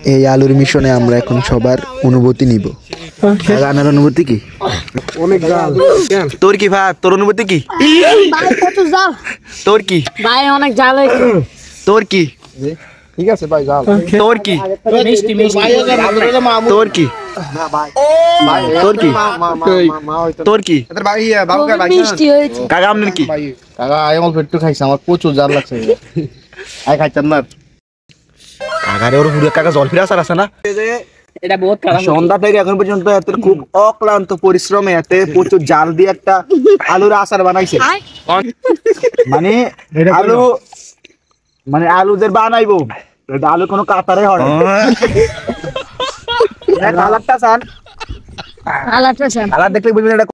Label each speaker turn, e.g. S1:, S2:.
S1: এই আলুর মিশনে আমরা এখন সবার অনুভূতি নিব। গানের অনুভূতি কি?
S2: অনেক জাল।
S1: তোর কি ভাই, তোর অনুভূতি কি?
S3: ভাই প্রচুর জাল।
S1: তোর কি
S3: ভাই অনেক জাল হয়েছে।
S1: তোর কি?
S2: ঠিক আছে ভাই জাল।
S1: তোর কি?
S3: মিষ্টি মিষ্টি।
S1: তোর কি? তোর কি? তোর কি?
S3: মিষ্টি হয়েছে।
S1: কাকা আপনার কি?
S2: কাকা আমার পেট্টু খাইছে, আমার প্রচুর জাল লাগছে। আই খাইছেন না?
S1: কাকারে ওর হুড়ে কাকা জল ফিরে আসার আছে না?
S3: এটা বহুত খারাপ।
S1: সন্ধ্যা থেকে এখন পর্যন্ত এত খুব অক্লান্ত পরিশ্রমে এতে প্রচুর জাল দিয়ে একটা আলুর আচার বানাইছে। মানে আলু, মানে আলুদের বানাইবো, আলু কোনো কাতারে হয় কালারটা চান,
S3: আলাদা
S1: কালার দেখলে বুঝবেন এটা